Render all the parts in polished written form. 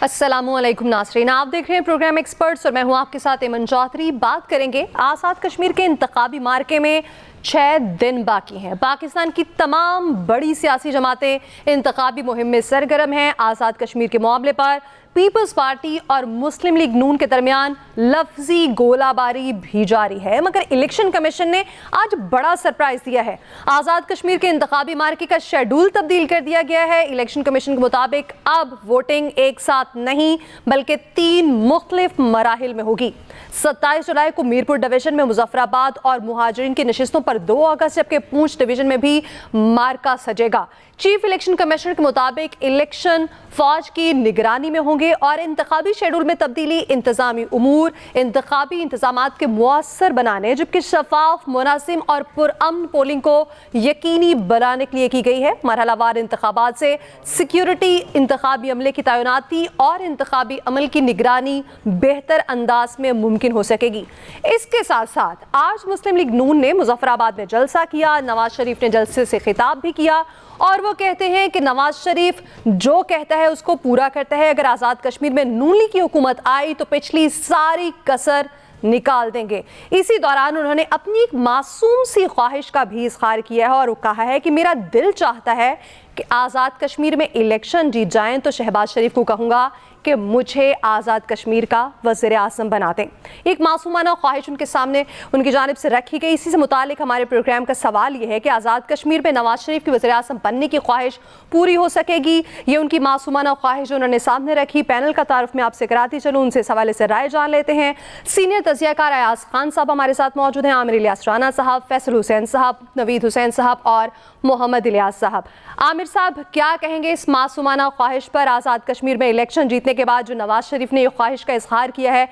अस्सलामुअलैकुम नाज़रीन, आप देख रहे हैं प्रोग्राम एक्सपर्ट्स और मैं हूं आपके साथ एमन चौधरी। बात करेंगे आज़ाद कश्मीर के इंतखाबी मार्के में 6 दिन बाकी हैं। पाकिस्तान की तमाम बड़ी सियासी जमातें इंतखाबी मुहिम में सरगर्म हैं। आज़ाद कश्मीर के मामले पर पीपल्स पार्टी और मुस्लिम लीग नून के दरमियान लफ्जी गोलाबारी भी जारी है, मगर इलेक्शन कमीशन ने आज बड़ा सरप्राइज दिया है। आज़ाद कश्मीर के इंतखाबी मार्के का शेड्यूल तब्दील कर दिया गया है। इलेक्शन कमीशन के मुताबिक अब वोटिंग एक साथ नहीं बल्कि 3 मुख्तलिफ मराहिल में होगी। 27 जुलाई को मीरपुर डिवीजन में मुजफ्फराबाद और मुहाजिरीन की नशिस्तों पर 2 अगस्त जबकि पूंछ डिवीजन में भी मार्का सजेगा। चीफ इलेक्शन कमिश्नर के मुताबिक इलेक्शन फौज की निगरानी में होंगे और इंतखाबी शेड्यूल में तब्दीली इंतजामी उमूर इंतखाबी इंतजामात के मुअस्सर बनाने जबकि शफाफ, मुनासिब और पुरअमन पोलिंग को यकीनी बनाने के लिए की गई है। मरहलावार इंतखाबात से सिक्योरिटी, इंतखाबी अमले की तैनाती और इंतखाबी अमल की निगरानी बेहतर अंदाज में मुमकिन हो सकेगी। इसके साथ साथ आज मुस्लिम लीग नून ने मुजफ्फराबाद में जलसा किया। नवाज शरीफ ने जलसे से खिताब भी किया और वो कहते हैं कि नवाज शरीफ जो कहता है उसको पूरा करता है। अगर आज़ाद कश्मीर में नून लीग की हुकूमत आई तो पिछली सारी कसर निकाल देंगे। इसी दौरान उन्होंने अपनी एक मासूम सी ख्वाहिश का भी इज़हार किया है और वो कहा है कि मेरा दिल चाहता है कि आज़ाद कश्मीर में इलेक्शन जीत जाएं तो शहबाज शरीफ को कहूँगा कि मुझे आज़ाद कश्मीर का वज़ीर आज़म बना दें। एक मासूमाना ख्वाहिश उनके सामने उनकी जानिब से रखी गई। इसी से मुतालिक हमारे प्रोग्राम का सवाल ये है कि आज़ाद कश्मीर में नवाज शरीफ की वज़ीर आज़म बनने की ख्वाहिश पूरी हो सकेगी? ये उनकी मासूमाना ख्वाहिश उन्होंने सामने रखी। पैनल का तारुफ में आपसे कराती चलूँ, उनसे इस हवाले से राय जान लेते हैं। सीनियर तज़कियाकार अयाज खान साहब हमारे साथ मौजूद हैं, आमिर इलियास राना साहब, फैसल हुसैन साहब, नवीद हुसैन साहब और मोहम्मद इलियास साहब। आमिर साहब, क्या कहेंगे इस मासूमाना ख्वाहिश पर? आज़ाद कश्मीर में इलेक्शन जीतने के बाद जो नवाज शरीफ ने ये ख्वाहिश का इजहार किया है,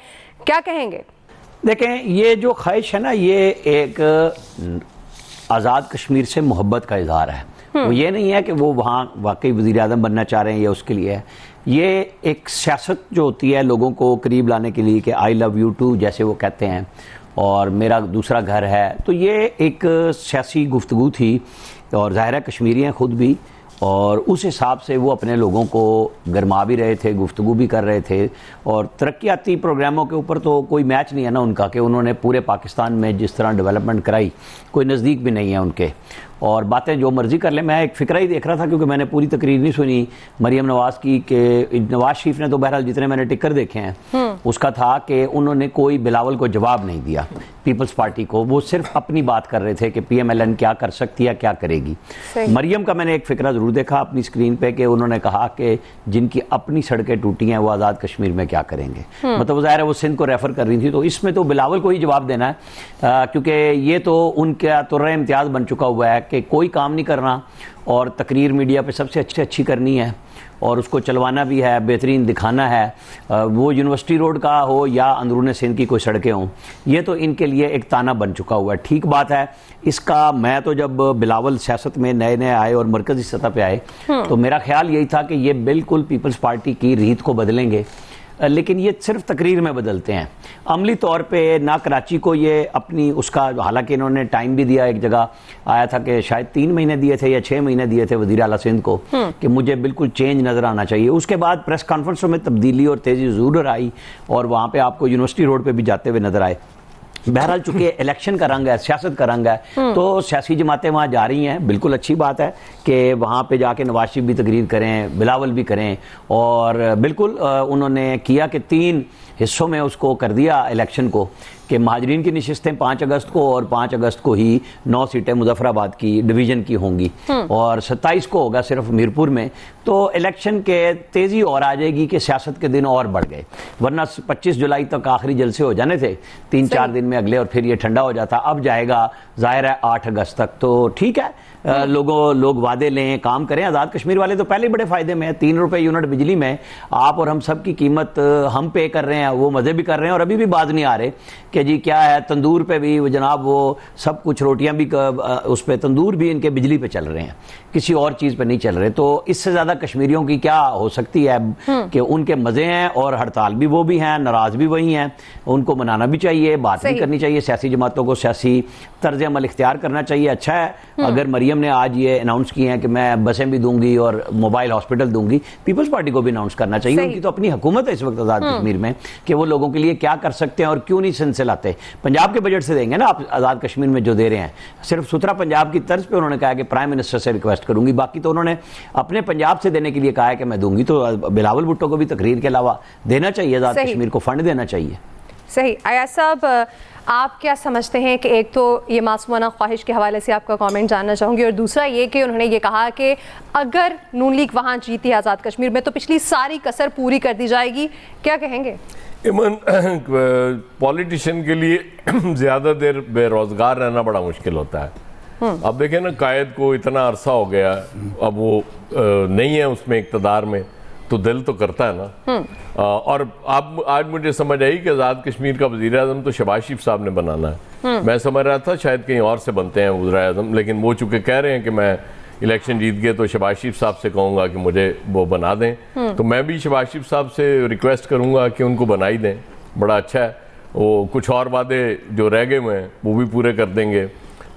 क्या कहेंगे? देखें, ये जो ख्वाहिश है ना, ये एक आज़ाद कश्मीर से मोहब्बत का इजहार है। वो ये नहीं है कि वो वहाँ वाकई वज़ीर आज़म बनना चाह रहे हैं या उसके लिए है। ये एक सियासत जो होती है लोगों को करीब लाने के लिए कि आई लव यू टू जैसे वो कहते हैं और मेरा दूसरा घर है, तो ये एक सियासी गुफ्तगू थी और ज़ाहिर है कश्मीरी हैं ख़ुद भी और उस हिसाब से वो अपने लोगों को गरमा भी रहे थे, गुफ्तगू भी कर रहे थे। और तरक्याती प्रोग्रामों के ऊपर तो कोई मैच नहीं है ना उनका कि उन्होंने पूरे पाकिस्तान में जिस तरह डेवलपमेंट कराई, कोई नज़दीक भी नहीं है उनके। और बातें जो मर्ज़ी कर ले। मैं एक फ़िक्रा ही देख रहा था क्योंकि मैंने पूरी तकरीर नहीं सुनी मरीम नवाज़ की कि नवाज शरीफ ने तो बहरहाल जितने मैंने टिकर देखे हैं उसका था कि उन्होंने कोई बिलावल को जवाब नहीं दिया, पीपल्स पार्टी को। वो सिर्फ अपनी बात कर रहे थे कि PMLN क्या कर सकती है, क्या करेगी। मरीम का मैंने एक फ़िक्रा ज़रूर देखा अपनी स्क्रीन पे कि उन्होंने कहा कि जिनकी अपनी सड़कें टूटी हैं वो आज़ाद कश्मीर में क्या करेंगे। मतलब ज़ाहिर है वो सिंध को रेफ़र कर रही थी, तो इसमें तो बिलावल को ही जवाब देना है क्योंकि ये तो उनका तुर्रा इम्तियाज़ बन चुका हुआ है कि कोई काम नहीं करना और तकरीर मीडिया पे सबसे अच्छी करनी है और उसको चलवाना भी है, बेहतरीन दिखाना है, वो यूनिवर्सिटी रोड का हो या अंदरूनी सिंध की कोई सड़कें हों। ये तो इनके लिए एक ताना बन चुका हुआ है। ठीक बात है इसका। मैं तो जब बिलावल सियासत में नए नए आए और मरकज़ी सतह पे आए तो मेरा ख्याल यही था कि ये बिल्कुल पीपल्स पार्टी की रीत को बदलेंगे, लेकिन ये सिर्फ तकरीर में बदलते हैं। अमली तौर पे ना कराची को ये अपनी उसका, हालांकि इन्होंने टाइम भी दिया, एक जगह आया था कि शायद 3 महीने दिए थे या 6 महीने दिए थे वज़ीर आला सिंध को कि मुझे बिल्कुल चेंज नज़र आना चाहिए। उसके बाद प्रेस कॉन्फ्रेंसों में तब्दीली और तेज़ी ज़रूर आई और वहाँ पर आपको यूनिवर्सिटी रोड पर भी जाते हुए नजर आए। बहरहाल चूंकि इलेक्शन का रंग है, सियासत का रंग है, तो सियासी जमातें वहाँ जा रही हैं। बिल्कुल अच्छी बात है कि वहाँ पे जाके नवाज शरीफ भी तकरीर करें, बिलावल भी करें और बिल्कुल उन्होंने किया कि 3 हिस्सों में उसको कर दिया इलेक्शन को कि महाजरीन की नशिस्तें 5 अगस्त को और 5 अगस्त को ही 9 सीटें मुजफ्फराबाद की डिवीज़न की होंगी और 27 को होगा सिर्फ मीरपुर में। तो इलेक्शन के तेज़ी और आ जाएगी कि सियासत के दिन और बढ़ गए, वरना 25 जुलाई तक आखिरी जलसे हो जाने थे 3-4 दिन में अगले और फिर ये ठंडा हो जाता। अब जाएगा ज़ाहिर है 8 अगस्त तक। तो ठीक है, लोग वादे लें, काम करें। आज़ाद कश्मीर वाले तो पहले ही बड़े फ़ायदे में हैं। 3 रुपये यूनिट बिजली में आप और हम सब की कीमत हम पे कर रहे हैं, वो मज़े भी कर रहे हैं और अभी भी बाज नहीं आ रहे कि जी क्या है। तंदूर पे भी जनाब वो सब कुछ रोटियां भी उस पे तंदूर भी इनके बिजली पे चल रहे हैं, किसी और चीज़ पे नहीं चल रहे। तो इससे ज़्यादा कश्मीरियों की क्या हो सकती है कि उनके मज़े हैं और हड़ताल भी वो भी हैं, नाराज़ भी वही हैं। उनको मनाना भी चाहिए, बात भी करनी चाहिए, सियासी जमातों को सियासी तर्ज अमल इख्तियार करना चाहिए। अच्छा है अगर मरियम पीएम ने आज ये अनाउंस किए हैं कि मैं बसें भी दूंगी और मोबाइल हॉस्पिटल दूंगी, पीपल्स पार्टी को भी अनाउंस करना चाहिए। उनकी तो अपनी हुकूमत है इस वक्त आज़ाद कश्मीर में कि वो लोगों के लिए क्या कर सकते हैं और क्यों नहीं सिंध से लाते। पंजाब के बजट से देंगे ना आप आज़ाद कश्मीर में जो दे रहे हैं, सिर्फ सुथरा पंजाब की तर्ज पे उन्होंने कहा कि प्राइम मिनिस्टर से रिक्वेस्ट करूंगी, बाकी तो उन्होंने अपने पंजाब से देने के लिए कहा है कि मैं दूंगी। तो बिलावल भुट्टो को भी तकरीर के अलावा देना चाहिए, आज़ाद कश्मीर को फंड देना चाहिए। सही। अयाज साहब, आप क्या समझते हैं कि एक तो ये मासूमाना ख्वाहिश के हवाले से आपका कमेंट जानना चाहूँगी, और दूसरा ये कि उन्होंने ये कहा कि अगर नून लीग वहाँ जीती है आज़ाद कश्मीर में तो पिछली सारी कसर पूरी कर दी जाएगी, क्या कहेंगे? इमन, पॉलिटिशियन के लिए ज़्यादा देर बेरोज़गार रहना बड़ा मुश्किल होता है। अब देखें ना, कायद को इतना अरसा हो गया, अब वो नहीं है उसमें इक़्तिदार में, तो दिल तो करता है ना। और अब आज मुझे समझ आई कि आज़ाद कश्मीर का वज़ीर आज़म तो शहबाज शरीफ साहब ने बनाना है। मैं समझ रहा था शायद कहीं और से बनते हैं वज़ीर आज़म, लेकिन वो चूँकि कह रहे हैं कि मैं इलेक्शन जीत गए तो शहबाज शरीफ साहब से कहूँगा कि मुझे वो बना दें। तो मैं भी शहबाज शरीफ साहब से रिक्वेस्ट करूँगा कि उनको बनाई दें, बड़ा अच्छा है। वो कुछ और वादे जो रह गए हुए हैं वो भी पूरे कर देंगे।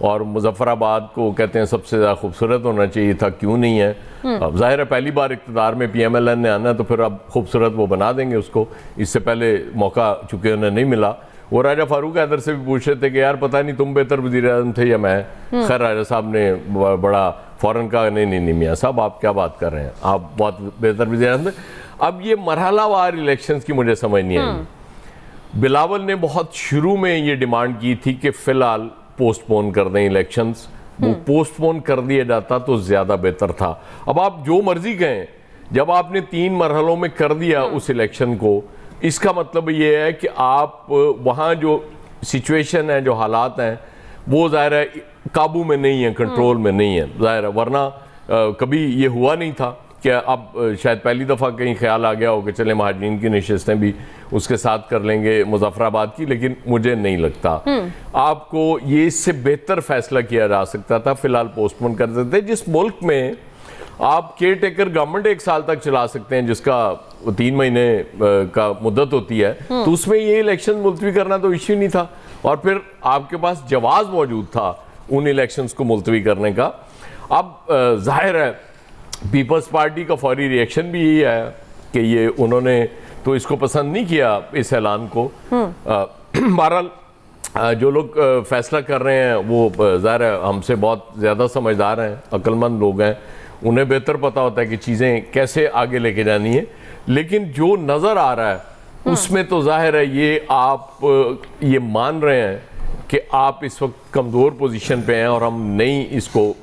और मुजफ्फराबाद को कहते हैं सबसे ज़्यादा खूबसूरत होना चाहिए था, क्यों नहीं है? अब जाहिर है पहली बार इक़्तिदार में PMLN ने आना है तो फिर अब खूबसूरत वो बना देंगे उसको। इससे पहले मौका चूँकि उन्हें नहीं मिला। वो राजा फारूक हैदर से भी पूछ रहे थे कि यार पता नहीं तुम बेहतर वज़ीर आज़म थे या मैं। खैर राजा साहब ने बड़ा फ़ौरन कहा नहीं मियाँ साहब आप क्या बात कर रहे हैं, आप बहुत बेहतर वज़ीर आज़म थे। अब ये मरहलावार इलेक्शंस की मुझे समझ नहीं आई। बिलावल ने बहुत शुरू में ये डिमांड की थी कि फ़िलहाल पोस्टपोन कर दें इलेक्शंस, वो पोस्टपोन कर दिया जाता तो ज़्यादा बेहतर था। अब आप जो मर्जी कहें, जब आपने 3 मरहलों में कर दिया उस इलेक्शन को, इसका मतलब ये है कि आप वहाँ जो सिचुएशन है, जो हालात हैं, वो ज़ाहिर है काबू में नहीं है, कंट्रोल में नहीं है ज़ाहिर है। वरना कभी ये हुआ नहीं था कि अब शायद पहली दफ़ा कहीं ख्याल आ गया हो कि चले महाजरीन की नशिस्तें भी उसके साथ कर लेंगे मुजफ्फराबाद की, लेकिन मुझे नहीं लगता। आपको ये इससे बेहतर फैसला किया जा सकता था, फिलहाल पोस्टपोन कर देते। जिस मुल्क में आप केयर टेकर गवर्नमेंट 1 साल तक चला सकते हैं, जिसका 3 महीने का मुद्दत होती है, तो उसमें ये इलेक्शन मुलतवी करना तो इश्यू नहीं था, और फिर आपके पास जवाब मौजूद था उन इलेक्शंस को मुलतवी करने का। अब जाहिर है पीपल्स पार्टी का फौरी रिएक्शन भी यही है कि ये उन्होंने तो इसको पसंद नहीं किया इस ऐलान को। बहरहाल जो लोग फैसला कर रहे हैं वो ज़ाहिर है हमसे बहुत ज़्यादा समझदार हैं, अक्लमंद लोग हैं, उन्हें बेहतर पता होता है कि चीज़ें कैसे आगे लेके जानी है। लेकिन जो नज़र आ रहा है उसमें तो ज़ाहिर है ये आप ये मान रहे हैं कि आप इस वक्त कमज़ोर पोजीशन पे हैं और हम नहीं इसको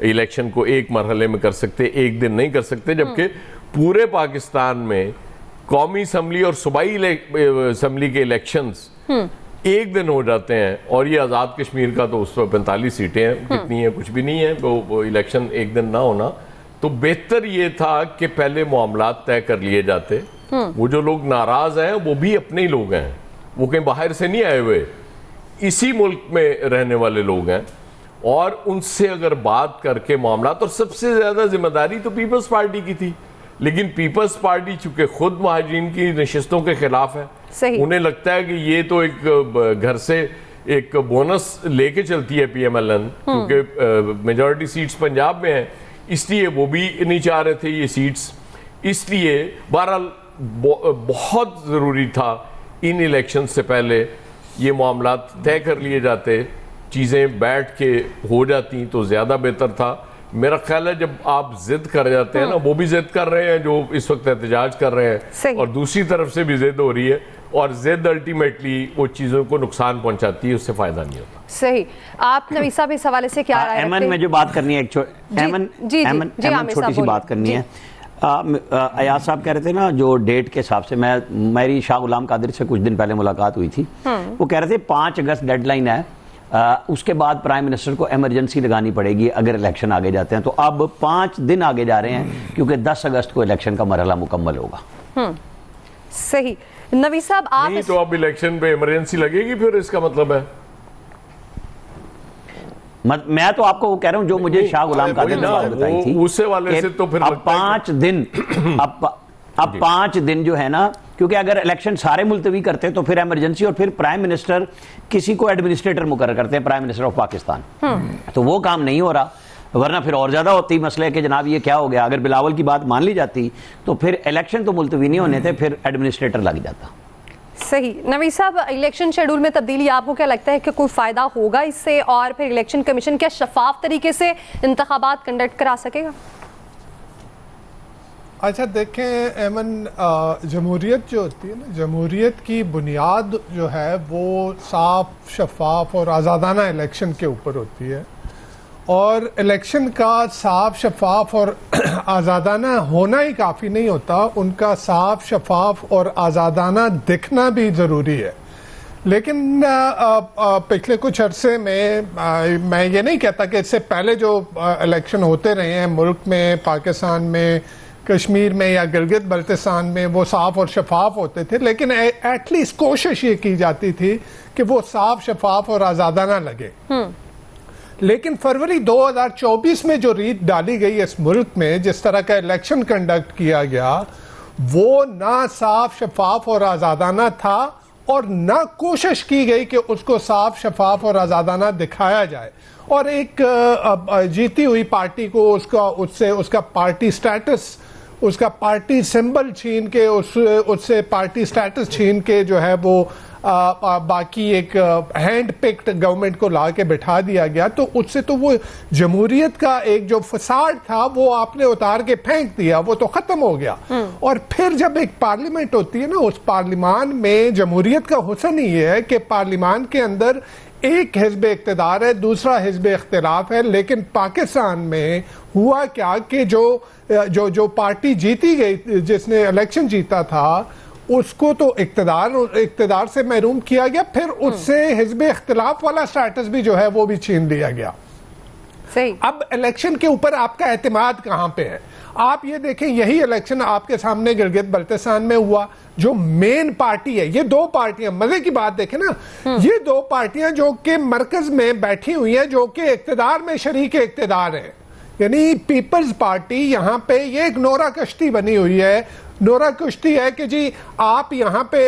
इलेक्शन को एक मरहले में कर सकते, एक दिन नहीं कर सकते, जबकि पूरे पाकिस्तान में कौमी असम्बली और सूबाई असम्बली के इलेक्शंस एक दिन हो जाते हैं। और ये आज़ाद कश्मीर का तो उस पर 45 सीटें हैं, कितनी है कुछ भी नहीं है, वो इलेक्शन एक दिन ना होना। तो बेहतर ये था कि पहले मामलात तय कर लिए जाते। वो जो लोग नाराज़ हैं वो भी अपने ही लोग हैं, वो कहीं बाहर से नहीं आए हुए, इसी मुल्क में रहने वाले लोग हैं, और उनसे अगर बात करके मामला, तो सबसे ज़्यादा जिम्मेदारी तो पीपल्स पार्टी की थी। लेकिन पीपल्स पार्टी चूंकि खुद महाजरीन की नशिस्तों के खिलाफ है, उन्हें लगता है कि ये तो एक घर से एक बोनस लेके चलती है PMLN, क्योंकि मेजॉरिटी सीट्स पंजाब में है, इसलिए वो भी नहीं चाह रहे थे ये सीट्स। इसलिए बहरहाल बहुत ज़रूरी था इन इलेक्शन से पहले ये मामला तय कर लिए जाते, चीज़ें बैठ के हो जाती तो ज़्यादा बेहतर था। मेरा ख्याल है जब आप जिद कर जाते हैं ना, वो भी जिद कर रहे हैं जो इस वक्त एहतजाज कर रहे हैं, और दूसरी तरफ से भी जिद हो रही है, और जिद अल्टीमेटली वो चीज़ों को नुकसान पहुंचाती है, उससे फ़ायदा नहीं होता। सही। आप नवी साहब इस हवाले से क्या राय रखते हैं? एमन में जो बात करनी है, छोटी सी बात करनी है। अयाज साहब कह रहे थे ना, जो डेट के हिसाब से मेरी शाह गुलाम कादिर से कुछ दिन पहले मुलाकात हुई थी, वो कह रहे थे 5 अगस्त डेडलाइन है, उसके बाद प्राइम मिनिस्टर को इमरजेंसी लगानी पड़ेगी अगर इलेक्शन आगे जाते हैं। तो अब 5 दिन आगे जा रहे हैं क्योंकि 10 अगस्त को इलेक्शन का मरहला मुकम्मल होगा। सही। नवी साहब आप नहीं तो अब इलेक्शन पे इमरजेंसी लगेगी, फिर इसका मतलब है मैं तो आपको वो कह रहा हूं जो मुझे शाह गुलाम कादिर ने बात बताई थी, उससे वाले से तो फिर अब 5 दिन अब 5 दिन जो है ना, क्योंकि अगर इलेक्शन सारे मुलतवी करते तो फिर इमरजेंसी, और फिर प्राइम मिनिस्टर किसी को एडमिनिस्ट्रेटर मुकर्रर करते हैं, प्राइम मिनिस्टर ऑफ पाकिस्तान, तो वो काम नहीं हो रहा। वरना फिर और ज़्यादा होती मसले कि जनाब ये क्या हो गया। अगर बिलावल की बात मान ली जाती तो फिर इलेक्शन तो मुलतवी नहीं होने थे, फिर एडमिनिस्ट्रेटर लग जाता। सही। नवीद साहब, इलेक्शन शेड्यूल में तब्दीली आपको क्या लगता है कि कोई फ़ायदा होगा इससे, और फिर इलेक्शन कमीशन क्या शफाफ तरीके से इंतखाबात कंडक्ट करा सकेगा? अच्छा देखें एमन, जमहूरियत जो होती है ना, जमहूरियत की बुनियाद जो है वो साफ, शफाफ और आज़ादाना इलेक्शन के ऊपर होती है। और इलेक्शन का साफ, शफाफ और आज़ादाना होना ही काफ़ी नहीं होता, उनका साफ, शफाफ और आज़ादाना दिखना भी ज़रूरी है। लेकिन पिछले कुछ अरसे में मैं ये नहीं कहता कि इससे पहले जो इलेक्शन होते रहे हैं मुल्क में, पाकिस्तान में, कश्मीर में या गिलगित बल्तिस्तान में, वो साफ और शफाफ होते थे, लेकिन एटलीस्ट कोशिश ये की जाती थी कि वो साफ, शफाफ और आज़ादाना लगे। लेकिन फरवरी 2024 में जो रीत डाली गई इस मुल्क में, जिस तरह का इलेक्शन कंडक्ट किया गया, वो ना साफ, शफाफ और आज़ादाना था और ना कोशिश की गई कि उसको साफ, शफाफ और आज़ादाना दिखाया जाए। और एक जीती हुई पार्टी को उसका पार्टी स्टेटस, उसका पार्टी सिंबल छीन के, उससे पार्टी स्टेटस छीन के जो है वो बाकी एक हैंड पिक्ड गवर्नमेंट को ला के बिठा दिया गया। तो उससे तो वो जमहूरियत का एक जो फसाद था वो आपने उतार के फेंक दिया, वो तो खत्म हो गया। और फिर जब एक पार्लियामेंट होती है ना, उस पार्लियामान में जमहूरियत का हुस्न ही है कि पार्लियामान के अंदर एक हिज़्ब इक़्तिदार है, दूसरा हिज़्ब इख्तिलाफ है। लेकिन पाकिस्तान में हुआ क्या कि जो पार्टी जीती गई, जिसने इलेक्शन जीता था, उसको तो इक़्तिदार से महरूम किया गया, फिर उससे हिज़्ब इख्तिलाफ वाला स्टेटस भी जो है वो भी छीन लिया गया। सही। अब इलेक्शन के ऊपर आपका एतमाद कहां पे है? आप ये देखें, यही इलेक्शन आपके सामने गिलगित बल्तिस्तान में हुआ। जो मेन पार्टी है, ये दो पार्टियां, मजे की बात देखें ना, ये दो पार्टियां जो कि मरकज में बैठी हुई हैं, जो कि इक़्तिदार में शरीक इक़्तिदार है, यानी पीपल्स पार्टी, यहां पे ये एक नोरा कश्ती बनी हुई है। नोरा कश्ती है कि जी आप यहाँ पे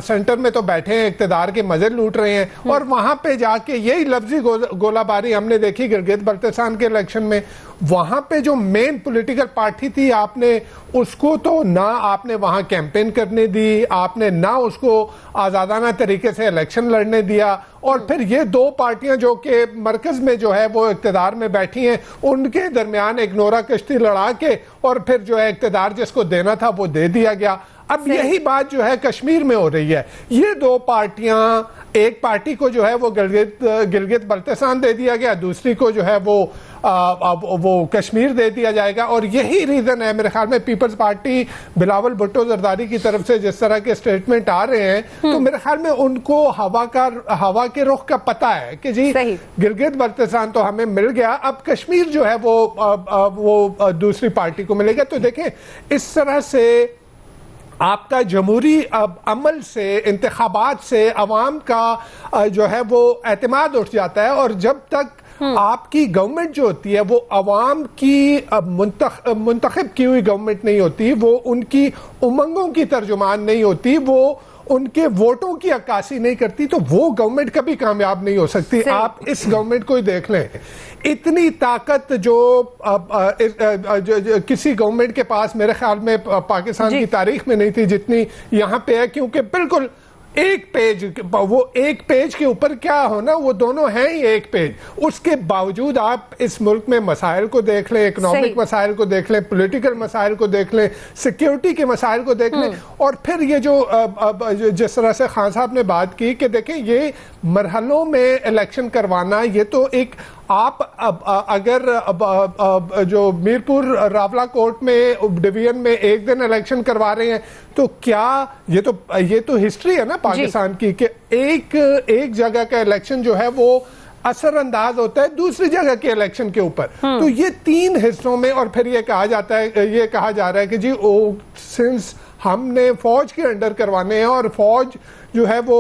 सेंटर में तो बैठे हैं, इक़्तिदार के मजे लूट रहे हैं, और वहां पे जाके यही लफ्जी गोलाबारी हमने देखी गिलगित बल्तिस्तान के इलेक्शन में। वहां पे जो मेन पॉलिटिकल पार्टी थी, आपने उसको तो ना आपने वहां कैंपेन करने दी, आपने ना उसको आज़ादाना तरीके से इलेक्शन लड़ने दिया। और फिर ये दो पार्टियां जो कि मरकज में जो है वो इक़्तिदार में बैठी हैं, उनके दरमियान एक नोरा कश्ती लड़ा के और फिर जो है इक़्तिदार जिसको देना था वो दे दिया गया। अब यही बात जो है कश्मीर में हो रही है। ये दो पार्टियां, एक पार्टी को जो है वो गिलगित बल्तिस्तान दे दिया गया, दूसरी को जो है वो कश्मीर दे दिया जाएगा। और यही रीजन है मेरे ख्याल में, पीपल्स पार्टी बिलावल भुट्टो जरदारी की तरफ से जिस तरह के स्टेटमेंट आ रहे हैं, तो मेरे ख्याल में उनको हवा के रुख का पता है कि जी गिलगित बल्तिस्तान तो हमें मिल गया, अब कश्मीर जो है वो दूसरी पार्टी को मिलेगा। तो देखें, इस तरह से आपका जमहूरी अमल से, इंतखाबात से अवाम का जो है वो एतमाद उठ जाता है। और जब तक आपकी गवर्नमेंट जो होती है वो अवाम की मुंतखब की हुई गवर्नमेंट नहीं होती, वो उनकी उमंगों की तर्जुमान नहीं होती, वो उनके वोटों की अक्कासी नहीं करती, तो वो गवर्नमेंट कभी कामयाब नहीं हो सकती। आप इस गवर्नमेंट को ही देख लें, इतनी ताकत जो किसी गवर्नमेंट के पास मेरे ख्याल में पाकिस्तान की तारीख में नहीं थी जितनी यहाँ पे है। क्योंकि बिल्कुल एक पेज, वो एक पेज के ऊपर क्या होना, वो दोनों हैं ही एक पेज। उसके बावजूद आप इस मुल्क में मसाइल को देख लें, इकोनॉमिक मसाइल को देख लें, पॉलिटिकल मसाइल को देख लें, सिक्योरिटी के मसाइल को देख लें। और फिर ये जो जिस तरह से खान साहब ने बात की कि देखें, ये मरहलों में इलेक्शन करवाना, ये तो एक आप अगर जो मीरपुर रावला कोर्ट में डिवीजन में एक दिन इलेक्शन करवा रहे हैं, तो क्या ये तो हिस्ट्री है ना पाकिस्तान की, कि एक जगह का इलेक्शन जो है वो असरअंदाज होता है दूसरी जगह के इलेक्शन के ऊपर। तो ये तीन हिस्सों में, और फिर ये कहा जा रहा है कि जी सिंस हमने फौज के अंडर करवाने हैं, और फौज जो है वो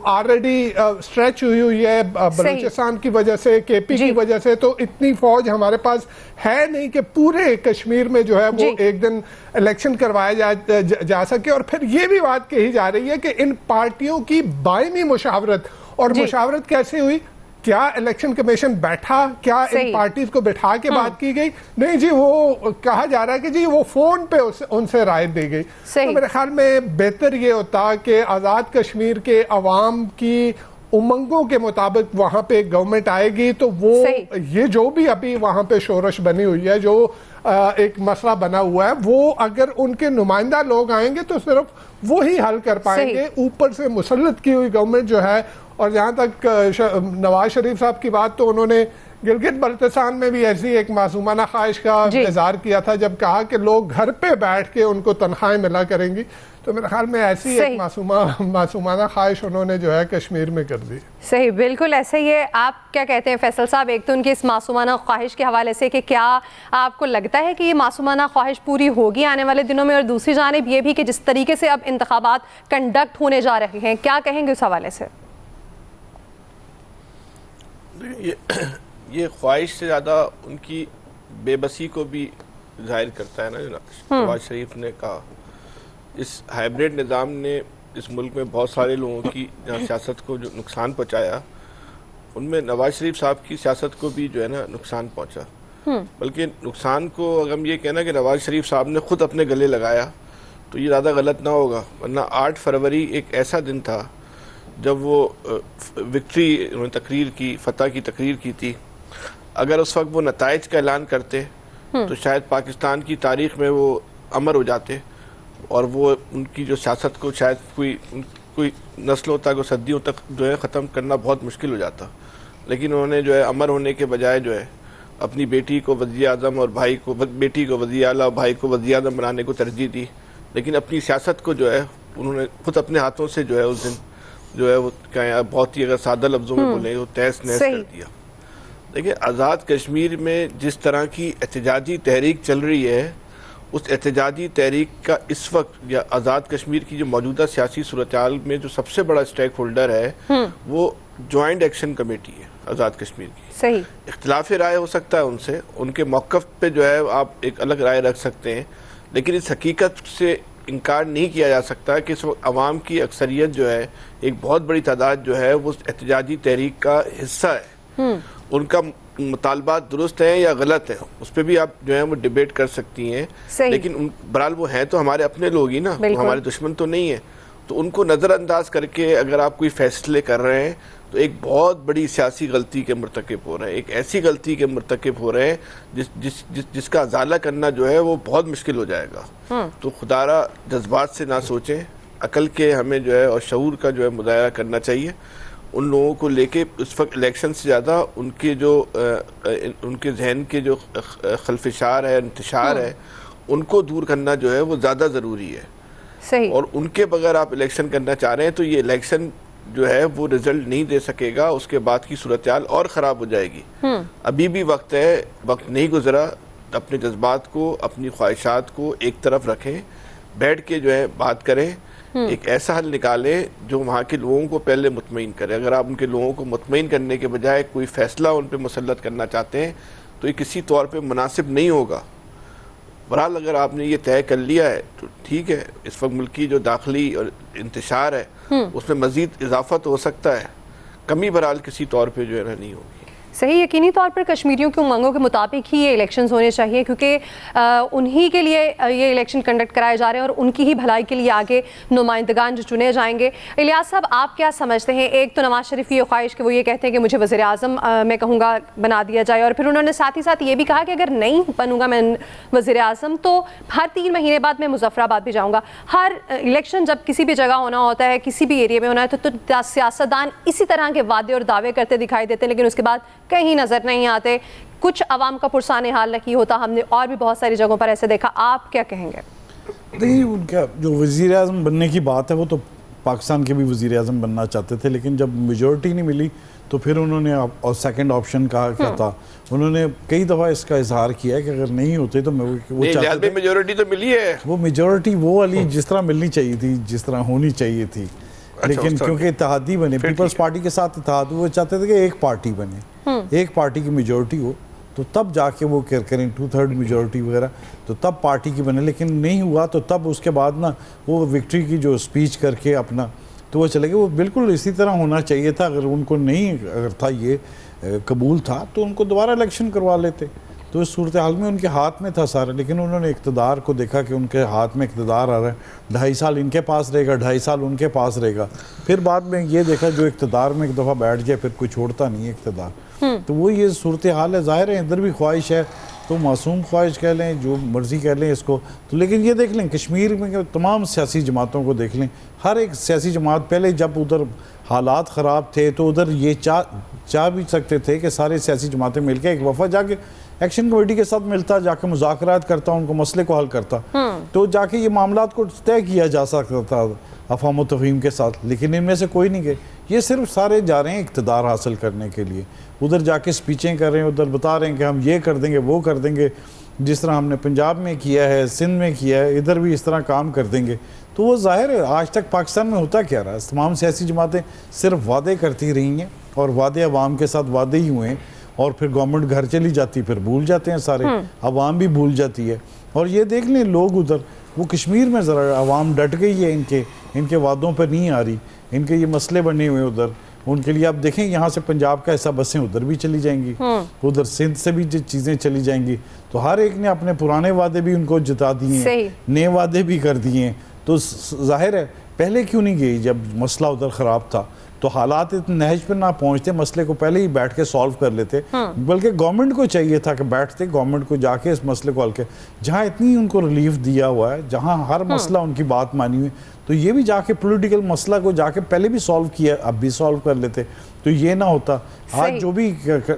ऑलरेडी स्ट्रेच हुई है बलूचिस्तान की वजह से, केपी की वजह से, तो इतनी फौज हमारे पास है नहीं कि पूरे कश्मीर में जो है वो एक दिन इलेक्शन करवाया जा सके। और फिर ये भी बात कही जा रही है कि इन पार्टियों की बायनी मुशावरत, और मुशावरत कैसे हुई क्या इलेक्शन कमीशन बैठा, क्या इन सही। पार्टीज को बिठा के बात की गई? नहीं जी, वो कहा जा रहा है कि जी वो फोन पे उनसे राय दी गई। सही। तो मेरे ख्याल में बेहतर ये होता कि आज़ाद कश्मीर के अवाम की उमंगों के मुताबिक वहां पे गवर्नमेंट आएगी, तो वो सही। ये जो भी अभी वहां पे शोरश बनी हुई है, जो एक मसला बना हुआ है, वो अगर उनके नुमाइंदा लोग आएंगे तो सिर्फ वो ही हल कर पाएंगे। ऊपर से मुसल्लत की हुई गवर्नमेंट जो है, और जहां तक नवाज शरीफ साहब की बात, तो उन्होंने गिलगित बल्तिस्तान में भी ऐसी एक मासूमाना ख्वाहिश का इजहार किया था जब कहा कि लोग घर पे बैठ के उनको तनख्वाहें मिला करेंगी। तो मेरे ख्याल में ऐसी एक मासूमाना ख्वाहिश उन्होंने जो है कश्मीर में कर दी। सही, बिल्कुल ऐसे ही है। आप क्या कहते हैं फैसल साहब, एक तो उनकी इस मासूमाना ख्वाहिश के हवाले से कि क्या आपको लगता है कि ये मासूमाना ख्वाहिश पूरी होगी आने वाले दिनों में, और दूसरी जानिब ये भी कि जिस तरीके से अब इंतखाबात कंडक्ट होने जा रहे हैं, क्या कहेंगे उस हवाले से? ये ख्वाहिश से ज़्यादा उनकी बेबसी को भी जाहिर करता है ना, जो नवाज शरीफ ने कहा। इस हाइब्रिड निज़ाम ने इस मुल्क में बहुत सारे लोगों की जहाँ सियासत को जो नुकसान पहुँचाया, उनमें नवाज शरीफ साहब की सियासत को भी जो है ना नुकसान पहुँचा। बल्कि नुकसान को अगर हम ये कहना कि नवाज शरीफ साहब ने खुद अपने गले लगाया, तो ये ज़्यादा गलत ना होगा। वरना 8 फरवरी एक ऐसा दिन था जब वो विक्ट्री उन्होंने तकरीर की, फतह की तकरीर की थी। अगर उस वक्त वो नताइज का ऐलान करते तो शायद पाकिस्तान की तारीख में वो अमर हो जाते, और वो उनकी जो सियासत को शायद कोई नस्लों तक और सदियों तक जो है ख़त्म करना बहुत मुश्किल हो जाता। लेकिन उन्होंने जो है अमर होने के बजाय जो है अपनी बेटी को वज़ीर आज़म और भाई को, बेटी को वज़ीर आला और भाई को वज़ीर आज़म बनाने को तरजीह दी। लेकिन अपनी सियासत को जो है उन्होंने खुद अपने हाथों से जो है उस दिन जो है वो क्या बहुत ही अगर सादा लफ्ज़ों में बोले, वो तहस नहस कर दिया। देखिए, आज़ाद कश्मीर में जिस तरह की एहतजाजी तहरीक चल रही है, उस एहतजाजी तहरीक का इस वक्त या आज़ाद कश्मीर की जो मौजूदा सियासी सूरत-ए-हाल में जो सबसे बड़ा स्टेक होल्डर है वो जॉइंट एक्शन कमेटी है आज़ाद कश्मीर की। सही। इख्तिलाफ राय हो सकता है उनसे, उनके मौक़िफ़ पे जो है आप एक अलग राय रख सकते हैं, लेकिन इस हकीकत से इनकार नहीं किया जा सकता कि इस वक्त अवाम की अक्सरियत जो है, एक बहुत बड़ी तादाद जो है वो एहतजाजी तहरीक का हिस्सा है। उनका मुतालबात दुरुस्त है या गलत है, उस पर भी आप जो है वो डिबेट कर सकती हैं, लेकिन बहरहाल वो हैं तो हमारे अपने लोग ही ना, वो हमारे दुश्मन तो नहीं है। तो उनको नज़रअंदाज करके अगर आप कोई फैसले कर रहे हैं तो एक बहुत बड़ी सियासी गलती के मुर्तकिब हो रहे हैं, एक ऐसी गलती के मुर्तकिब हो रहे हैं जिसका अजाला करना जो है वो बहुत मुश्किल हो जाएगा। तो खुदारा जज्बात से ना सोचें, अकल के हमें जो है और शऊर का जो है मुजाहरा करना चाहिए। उन लोगों को लेके इस वक्त इलेक्शन से ज़्यादा उनके जो उनके जहन के जो खलफिशार है, इंतशार है, उनको दूर करना जो है वो ज़्यादा ज़रूरी है। सही। और उनके बगैर आप इलेक्शन करना चाह रहे हैं तो ये इलेक्शन जो है वो रिजल्ट नहीं दे सकेगा, उसके बाद की सूरत-ए-हाल और ख़राब हो जाएगी। अभी भी वक्त है, वक्त नहीं गुजरा। अपने जज्बात को, अपनी ख्वाहिशात को एक तरफ रखें, बैठ के जो है बात करें, एक ऐसा हल निकालें जो वहाँ के लोगों को पहले मुतमईन करे। अगर आप उनके लोगों को मुतमईन करने के बजाय कोई फ़ैसला उन पर मुसल्लत करना चाहते हैं तो ये किसी तौर पर मुनासिब नहीं होगा। बहरहाल अगर आपने ये तय कर लिया है तो ठीक है, इस वक्त मुल्क की जो दाखिली और इंतशार है उसमें मज़ीद इजाफा तो हो सकता है, कमी बहरहाल किसी तौर पे जो है नहीं होगी। सही, यकीनी तौर पर कश्मीरियों की उमंगों के मुताबिक ही ये इलेक्शंस होने चाहिए, क्योंकि उन्हीं के लिए ये इलेक्शन कंडक्ट कराए जा रहे हैं और उनकी ही भलाई के लिए आगे नुमाइंदगान जो चुने जाएंगे। इलियास साहब, आप क्या समझते हैं? एक तो नवाज शरीफ की ख्वाहिश कि वो ये कहते हैं कि मुझे वज़ीर आज़म मैं कहूँगा बना दिया जाए, और फिर उन्होंने साथ ही साथ ये भी कहा कि अगर नहीं बनूंगा मैं वज़ीर आज़म तो हर 3 महीने बाद मैं मुजफ्फराबाद भी जाऊँगा। हर इलेक्शन जब किसी भी जगह होना होता है, किसी भी एरिया में होना है, तो सियासतदान इसी तरह के वादे और दावे करते दिखाई देते हैं, लेकिन उसके बाद कहीं नजर नहीं आते। कुछ अवाम का पुरसाने हाल नहीं होता, हमने और भी बहुत सारी जगहों पर ऐसे देखा। आप क्या कहेंगे? देखिए, उनका जो वज़ीर आज़म बनने की बात है वो तो पाकिस्तान के भी वज़ीर आज़म बनना चाहते थे, लेकिन जब मेजॉरिटी नहीं मिली तो फिर उन्होंने और सेकंड ऑप्शन कहा क्या था, उन्होंने कई दफ़ा इसका इजहार किया कि अगर नहीं होते तो मैं वो चाहते थे। मेजॉरिटी तो मिली है, वो मेजॉरिटी वो वाली जिस तरह मिलनी चाहिए थी, जिस तरह होनी चाहिए थी, लेकिन क्योंकि इत्तेहादी बने, पीपल्स पार्टी के साथ इत्तेहाद, वो चाहते थे कि एक पार्टी बने, एक पार्टी की मेजॉरिटी हो तो तब जाके वो करें 2/3 मेजॉरिटी वगैरह, तो तब पार्टी की बने। लेकिन नहीं हुआ तो तब उसके बाद ना वो विक्ट्री की जो स्पीच करके अपना तो वो चले गए। वो बिल्कुल इसी तरह होना चाहिए था। अगर उनको नहीं अगर था ये कबूल था तो उनको दोबारा इलेक्शन करवा लेते। तो इस सूरत हाल में उनके हाथ में था सारा, लेकिन उन्होंने इक़्तिदार को देखा कि उनके हाथ में इक़्तिदार आ रहा है, 2.5 साल इनके पास रहेगा, 2.5 साल उनके पास रहेगा। फिर बाद में ये देखा जो इक़्तिदार में एक दफ़ा बैठ जाए फिर कोई छोड़ता नहीं है इक़्तिदार। तो वो ये सूरत हाल है। ज़ाहिर है इधर भी ख्वाहिश है, तो मासूम ख्वाहिश कह लें, जो मर्ज़ी कह लें इसको। तो लेकिन ये देख लें कश्मीर में तमाम सियासी जमातों को देख लें, हर एक सियासी जमात पहले जब उधर हालात ख़राब थे तो उधर ये चाह भी सकते थे कि सारी सियासी जमातें मिलकर एक वफा जाके एक्शन कमेटी के साथ मिलता, जाके मुज़ाकरात करता, उनको मसले को हल करता, तो जाके ये मामलात को तय किया जा सकता था अफ़वाम व तफ़हीम के साथ। लेकिन इनमें से कोई नहीं गए। ये सिर्फ सारे जा रहे हैं इक़्तिदार हासिल करने के लिए, उधर जाके स्पीचें कर रहे हैं, उधर बता रहे हैं कि हम ये कर देंगे वो कर देंगे, जिस तरह हमने पंजाब में किया है, सिंध में किया है, इधर भी इस तरह काम कर देंगे। तो वो ज़ाहिर है आज तक पाकिस्तान में होता क्या रहा है, तमाम सियासी जमातें सिर्फ वादे करती रही हैं और वादे अवाम के साथ वादे ही हुए हैं, और फिर गवर्नमेंट घर चली जाती, फिर भूल जाते हैं सारे, अवाम भी भूल जाती है। और ये देख लें लोग उधर, वो कश्मीर में ज़रा अवाम डट गई है, इनके वादों पर नहीं आ रही, इनके ये मसले बने हुए उधर उनके लिए। आप देखें यहाँ से पंजाब का ऐसा बसें उधर भी चली जाएंगी, उधर सिंध से भी जो चीज़ें चली जाएंगी। तो हर एक ने अपने पुराने वादे भी उनको जिता दिए हैं, नए वादे भी कर दिए हैं। तो जाहिर है पहले क्यों नहीं गई जब मसला उधर ख़राब था, तो हालात इतने नहज पर ना पहुंचते, मसले को पहले ही बैठ के सॉल्व कर लेते। बल्कि गवर्नमेंट को चाहिए था कि बैठते गवर्नमेंट को जाके इस मसले को हल के, जहाँ इतनी उनको रिलीफ दिया हुआ है, जहाँ हर मसला उनकी बात मानी हुई, तो ये भी जाके पॉलिटिकल मसला को जाके पहले भी सॉल्व किया, अब भी सॉल्व कर लेते, तो ये ना होता। आज जो भी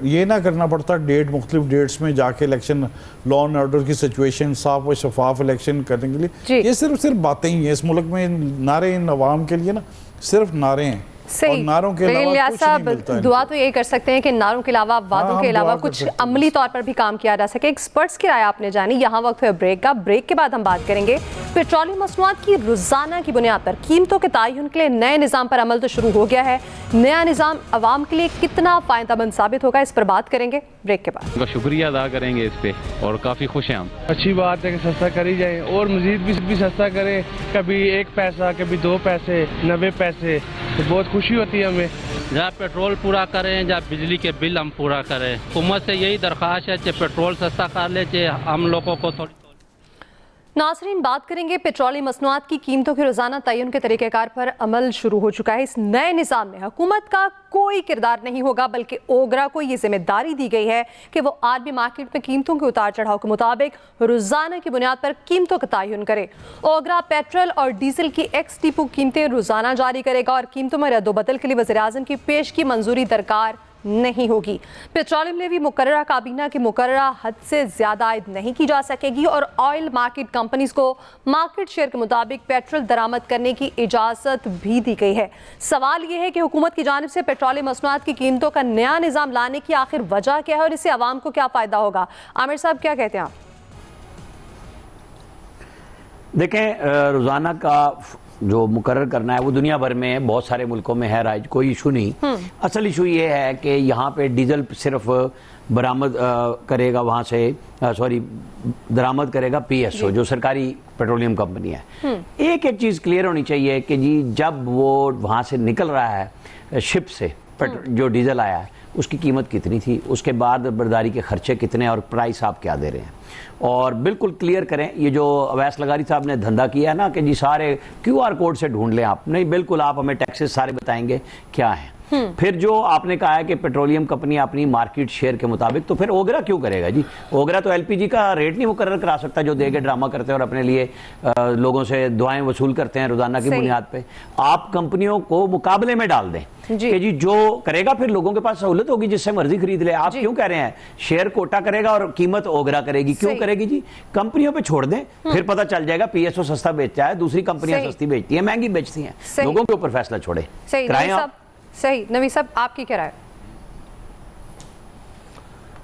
ये ना करना पड़ता डेट मुख्तलिफ डेट्स में जाके इलेक्शन, लॉ एंड ऑर्डर की सिचुएशन, साफ और शफाफ इलेक्शन करने के लिए। ये सिर्फ बातें ही हैं इस मुल्क में, नारे इन अवाम के लिए ना सिर्फ नारे हैं। सही, नारों के अलावा कुछ नहीं मिलता है। दुआ तो यही कर सकते हैं कि नारों के अलावा, वादों के अलावा कुछ अमली तौर पर भी काम किया जा सके। एक्सपर्ट्स की राय आपने जानी। यहाँ वक्त है ब्रेक का। ब्रेक के बाद हम बात करेंगे पेट्रोलियम मसनूआत की रोजाना की बुनियाद पर कीमतों के तयन के लिए नए निज़ाम पर अमल तो शुरू हो गया है। नया निज़ाम अवाम के लिए कितना फायदेमंद साबित होगा, इस पर बात करेंगे ब्रेक के बाद। शुक्रिया अदा करेंगे इस पे, और काफ़ी खुश हैं हम। अच्छी बात है कि सस्ता करी जाए और मजीद भी सस्ता करे, कभी 1 पैसा, कभी 2 पैसे, 90 पैसे, तो बहुत खुशी होती है हमें। जहाँ पेट्रोल पूरा करें, जहाँ बिजली के बिल हम पूरा करें। हुकूमत से यही दरख्वास्त है कि पेट्रोल सस्ता कर ले, हम लोगों को थोड़ी। नाज़रीन, बात करेंगे पेट्रोलियम मसनूआत की कीमतों के रोजाना तयन के तरीक़ेकार पर अमल शुरू हो चुका है। इस नए निज़ाम में हुकूमत का कोई किरदार नहीं होगा, बल्कि ओगरा को ये जिम्मेदारी दी गई है कि वो आरबी मार्केट में कीमतों के उतार चढ़ाव के मुताबिक रोजाना की बुनियाद पर कीमतों का तयन करे। ओगरा पेट्रोल और डीजल की एक्स डिपो कीमतें रोजाना जारी करेगा और कीमतों में रद्दोबदल के लिए वज़ीर आज़म की पेश की मंजूरी दरकार नहीं होगी। पेट्रोलियम लेवी मुकर्ररा काबीना की मुकर्ररा हद से ज्यादा आयद नहीं की जा सकेगी और ऑयल मार्केट कंपनीज को मार्केट शेयर के मुताबिक पेट्रोल दरामद करने की इजाजत भी दी गई है। सवाल यह है कि हुकूमत की जानिब से पेट्रोलियम मसनूआत की कीमतों का नया निज़ाम लाने की आखिर वजह क्या है और इससे आवाम को क्या फायदा होगा। आमिर साहब क्या कहते हैं आप? देखें, रोजाना का जो मुकर्रर करना है वो दुनिया भर में बहुत सारे मुल्कों में है राइज, कोई इशू नहीं। असल इशू ये है कि यहाँ पे डीजल सिर्फ बरामद करेगा वहाँ से, दरामद करेगा पीएसओ जो सरकारी पेट्रोलियम कंपनी है। एक चीज़ क्लियर होनी चाहिए कि जी जब वो वहाँ से निकल रहा है शिप से जो डीजल आया है उसकी कीमत कितनी थी, उसके बाद बर्दारी के खर्चे कितने और प्राइस आप क्या दे रहे हैं, और बिल्कुल क्लियर करें। ये जो अवैस लगारी साहब ने धंधा किया है ना कि जी सारे क्यूआर कोड से ढूंढ लें आप, नहीं, बिल्कुल आप हमें टैक्सेस सारे बताएंगे क्या है। फिर जो आपने कहा है कि पेट्रोलियम कंपनी अपनी मार्केट शेयर के मुताबिक, तो फिर ओगरा क्यों करेगा जी? ओगरा तो एलपीजी का रेट नहीं मुकर्रर करा सकता जो दे के ड्रामा करते हैं और अपने लिए लोगों से दुआएं वसूल करते हैं रोजाना की बुनियाद पे। आप कंपनियों को मुकाबले में डाल दें कि जी जो करेगा फिर लोगों के पास सहूलत होगी, जिससे मर्जी खरीद ले। आप क्यों कह रहे हैं शेयर कोटा करेगा और कीमत ओगरा करेगी? क्यों करेगी जी? कंपनियों पे छोड़ दें, फिर पता चल जाएगा पीएसओ सस्ता बेचता है, दूसरी कंपनियां सस्ती बेचती है, महंगी बेचती हैं। लोगों के ऊपर फैसला छोड़े। सही। नवी साहब, आपकी क्या राय?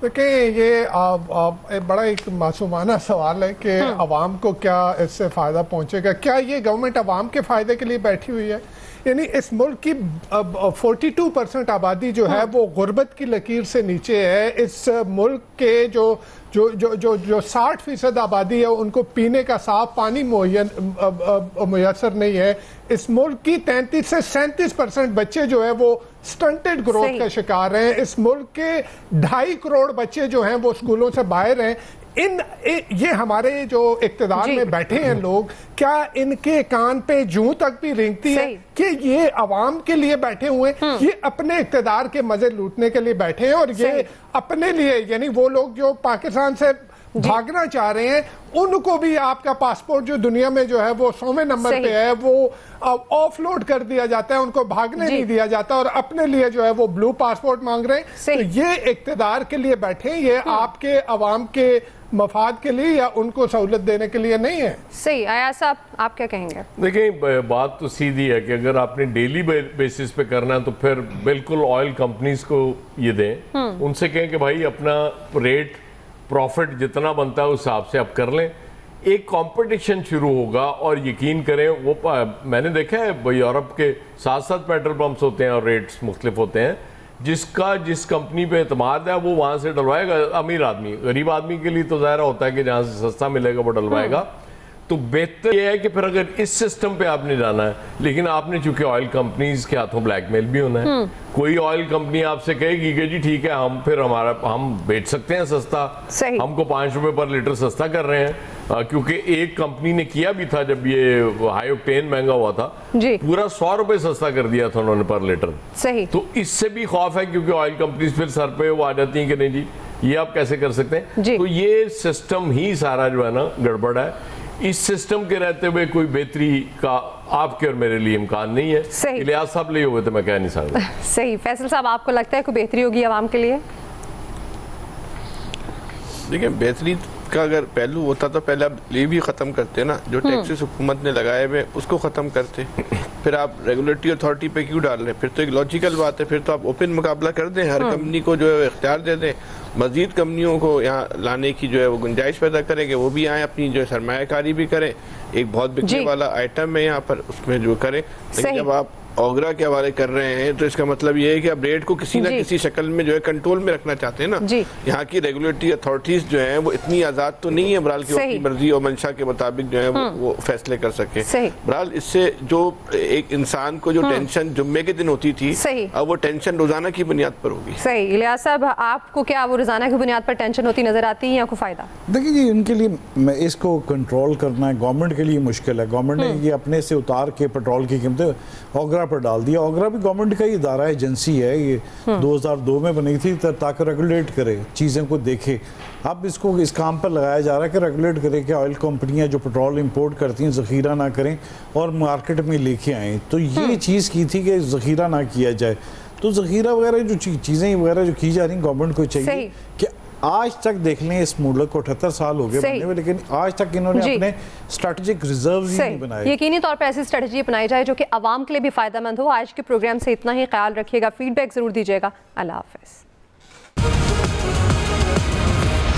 देखिए, ये बड़ा एक मासूमाना सवाल है कि अवाम को क्या इससे फ़ायदा पहुंचेगा। क्या ये गवर्नमेंट अवाम के फ़ायदे के लिए बैठी हुई है यानी इस मुल्क की 42% आबादी जो है वो गुर्बत की लकीर से नीचे है। इस मुल्क के जो 60% आबादी है उनको पीने का साफ पानी मुयसर नहीं है। इस मुल्क की 33 से 37% बच्चे जो है वो स्टंटेड ग्रोथ का शिकार हैं। इस मुल्क के 2.5 करोड़ बच्चे जो हैं वो स्कूलों से बाहर हैं। ये हमारे जो इक्तदार में बैठे हैं लोग, क्या इनके कान पे जूं तक भी रेंगती है कि ये अवाम के लिए बैठे हुए हैं, ये अपने इक्तदार के मजे लूटने के लिए बैठे हैं और ये अपने लिए, यानी वो लोग जो पाकिस्तान से भागना चाह रहे हैं उनको भी आपका पासपोर्ट जो दुनिया में जो है वो 100वें नंबर पे है वो ऑफलोड कर दिया जाता है, उनको भागने नहीं दिया जाता और अपने लिए जो है वो ब्लू पासपोर्ट मांग रहे हैं। तो ये इक्तदार के लिए बैठे हैं, ये आपके अवाम के मफाद के लिए या उनको सहूलत देने के लिए नहीं है। सही। अयाज साहब आप क्या कहेंगे? देखिए, बात तो सीधी है कि अगर आपने डेली बेसिस पे करना है तो फिर बिल्कुल ऑयल कंपनीज को ये दें, उनसे कहें कि भाई अपना रेट प्रॉफिट जितना बनता है उस हिसाब से आप कर लें। एक कंपटीशन शुरू होगा और यकीन करें वो मैंने देखा है यूरोप के साथ साथ पेट्रोल पंप्स होते हैं और रेट्स मुख्तलिफ होते हैं, जिसका जिस कंपनी पे एतमाद है वो वहाँ से डलवाएगा। अमीर आदमी, गरीब आदमी के लिए तो ज़ाहिर होता है कि जहाँ से सस्ता मिलेगा वो डलवाएगा। तो बेहतर ये है कि फिर अगर इस सिस्टम पे आपने जाना है, लेकिन आपने चूंकि ऑयल कंपनीज के हाथों ब्लैकमेल भी होना है। कोई ऑयल कंपनी आपसे कहेगी कि जी ठीक है हम बेच सकते हैं सस्ता, हमको 5 रुपए पर लीटर सस्ता कर रहे हैं, क्योंकि एक कंपनी ने किया भी था जब ये हाई ऑक्टेन महंगा हुआ था, पूरा 100 रुपए सस्ता कर दिया था उन्होंने पर लीटर। सही। तो इससे भी खौफ है क्योंकि ऑयल कंपनीज फिर सर पे वो आ जाती हैं कि नहीं जी ये आप कैसे कर सकते हैं। तो ये सिस्टम ही सारा जो है ना गड़बड़ है। इस सिस्टम के रहते हुए कोई बेहतरी का आपके और मेरे लिए इम्कान नहीं है। इलियास साहब ले हुए तो मैं कह नहीं सकता। सही। फैसल साहब आपको लगता है कोई बेहतरी होगी आवाम के लिए? देखिए, बेहतरी का अगर पहलू होता तो पहले आप ये भी ख़त्म करते ना, जो टैक्सेस हुकूमत ने लगाए हुए उसको ख़त्म करते। फिर आप रेगुलेटरी अथॉरिटी पे क्यों डाल रहे हैं? फिर तो एक लॉजिकल बात है, फिर तो आप ओपन मुकाबला कर दें, हर कंपनी को जो है इख्तियार दे दें, मजीद कंपनियों को यहाँ लाने की जो है वो गुंजाइश पैदा करेंगे, वो भी आए अपनी जो है सरमायाकारी भी करें। एक बहुत बिकने वाला आइटम है यहाँ पर, उसमें जो करें। लेकिन जब आप ओगरा के हवाले कर रहे हैं तो इसका मतलब ये है कि आप रेट को किसी न किसी शक्ल में जो है कंट्रोल में रखना चाहते हैं ना। यहाँ की रेगुलेटरी अथॉरिटीज जो हैं वो इतनी आज़ाद तो नहीं है बहरहाल कि अपनी मर्जी और मंशा के मुताबिक जो है वो फैसले कर सके। बहरहाल इससे जो एक इंसान को जो टेंशन जुम्मे के दिन होती थी, अब वो टेंशन रोजाना की बुनियाद पर होगी। सही। इलियास साहब आपको क्या वो रोजाना की बुनियाद पर टेंशन होती नजर आती है या कोई फायदा? देखिए जी, उनके लिए इसको कंट्रोल करना है गवर्नमेंट के लिए मुश्किल है। गवर्नमेंट ने ये अपने से उतार के पेट्रोल की कीमतें ओगरा पर डाल दिया। ओगरा भी गवर्नमेंट का ही इदारा, एजेंसी है, ये 2002 में बनी थी ताकि रेगुलेट करे, चीज़ों को देखे। अब इसको इस काम पर लगाया जा रहा है कि रेगुलेट करे कि ऑयल कंपनियां जो पेट्रोल इंपोर्ट करती हैं ज़ख़ीरा ना करें और मार्केट में लेके आएँ। तो ये चीज़ की थी कि ज़ख़ीरा ना किया जाए। तो ज़ख़ीरा वगैरह जो चीज़ें वगैरह जो की जा रही गवर्नमेंट को चाहिए कि आज तक देख लें इस मुल्क को 78 साल हो गए बनने में, लेकिन आज तक इन्होंने अपने स्ट्रेटेजिक रिजर्व ही नहीं बनाए। यकीनी तौर पर ऐसी स्ट्रेटजी अपनाई जाए जो कि आवाम के लिए भी फायदेमंद हो। आज के प्रोग्राम से इतना ही, ख्याल रखिएगा, फीडबैक जरूर दीजिएगा। अल्लाह हाफिज़।